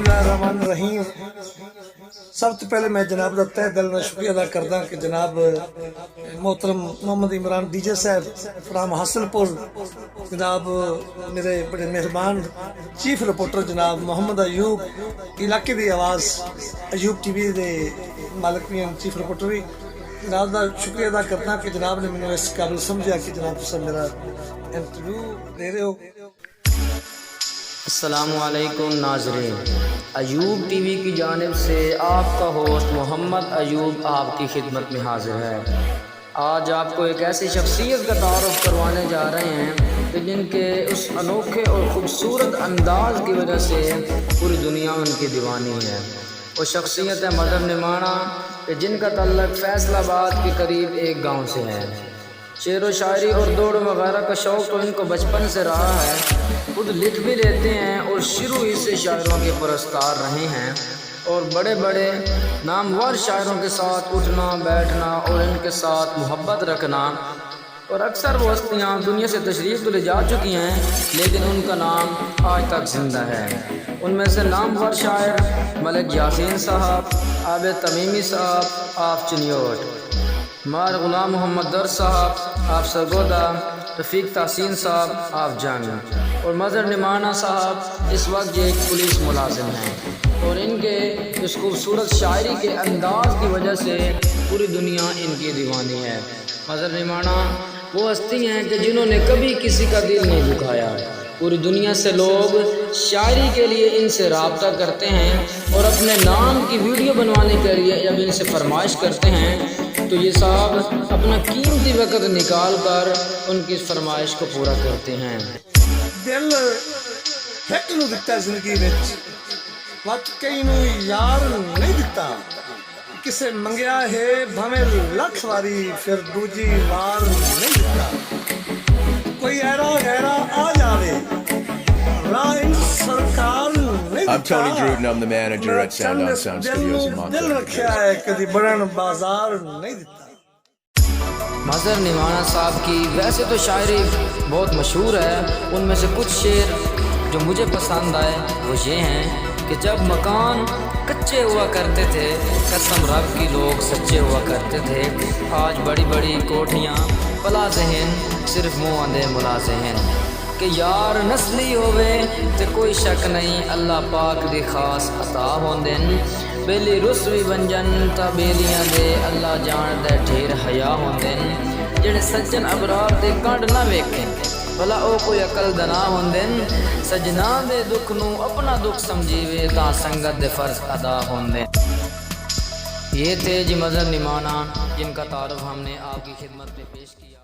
बिस्मिल्लाहिर्रहमानिर्रहीम। सब तो पहले मैं जनाब का तहे दिल में शुक्रिया अदा करदा कि जनाब मोहतरम मोहम्मद इमरान डीजे साहब फ्राम हासिलपुर, जनाब मेरे बड़े मेहरबान चीफ रिपोर्टर जनाब मोहम्मद अयूब, इलाके की आवाज़ अयूब टीवी के मालिक भी हैं, चीफ रिपोर्टर भी। जनाब का शुक्रिया अदा करदा कि जनाब ने मैंने इस काबिल समझा कि जनाब तुम मेरा इंटरव्यू दे रहे हो। अस्सलामुअलैकुम नाज़रीन, अयूब टीवी की जानिब से आपका होस्ट मोहम्मद अयूब आपकी खिदमत में हाजिर है। आज आपको एक ऐसी शख्सियत का तारुफ करवाने जा रहे हैं कि जिनके उस अनोखे और ख़ूबसूरत अंदाज की वजह से पूरी दुनिया उनकी दीवानी है। वो शख्सियत है मदर निमाणा, कि जिनका तल्लुक़ फैसलाबाद के करीब एक गाँव से है। शेर व शायरी और दौड़ वगैरह का शौक़ तो इनको बचपन से रहा है। खुद लिख भी लेते हैं और शुरू ही से शायरों के पुरस्कार रहे हैं और बड़े बड़े नामवर शायरों के साथ उठना बैठना और इनके साथ मोहब्बत रखना। और अक्सर वो हस्तियाँ दुनिया से तशरीफ़ तो ले जा चुकी हैं, लेकिन उनका नाम आज तक ज़िंदा है। उनमें से नामवर शायर मलिक यासीन साहब, आबिद तमीमी साहब आप चिन्योट, मार गुलाम मोहम्मद दर साहब आप सरगोदा, रफ़ीक तासीन साहब आप जंग और मदर निमाणा साहब इस वक्त एक पुलिस मुलाजिम हैं। और इनके इस खूबसूरत शायरी के अंदाज की वजह से पूरी दुनिया इनकी दीवानी है। मदर निमाणा वो हस्ती हैं कि जिन्होंने कभी किसी का दिल नहीं दुखाया। पूरी दुनिया से लोग शायरी के लिए इनसे रब्ता करते हैं और अपने नाम की वीडियो बनवाने के लिए जब इनसे फरमाइश करते हैं तो ये साहब अपना कीमती वक़्त निकाल कर उनकी इस फरमाइश को पूरा करते हैं। दिल एक नूं दिता जिंदगी विच, वत कई नूं यार नहीं दिता। किसे मंगया है भावें लख वारी, फिर दूजी वार नहीं दिता। कोई ऐरा गैरा आ जावे, राह इन सरकार नहीं दिता। I'm Tony Druden, I'm the manager at Sound on Sound Studios in दिल Montana. रखा है कदी बड़न बाजार नहीं दिता। मदर निमाणा साहब की वैसे तो शायरी बहुत मशहूर है, उनमें से कुछ शेर जो मुझे पसंद आए वो ये हैं कि जब मकान कच्चे हुआ करते थे, कसम रब की लोग सच्चे हुआ करते थे। आज बड़ी बड़ी कोठियाँ पला ज़हन, सिर्फ मुँह आंदे मुला ज़हन। कि यार नस्ली होवे ते कोई शक नहीं, अल्लाह पाक दी खास अता होंदे। बेली रुसवी बन जन ता बेलियां दे अल्लाह जान दे ढेर हया होंदे। जेड़े सज्जन अबरार दे कंड ना वेखें, भला ओ कोई अकल दना होंदे। सजना दे दुख नू अपना दुख समझीवे ता संगत दे फर्ज अदा होंदे। ये थे जी मदर निमाणा, जिनका तारुफ हमने आपकी खिदमत में पेश किया।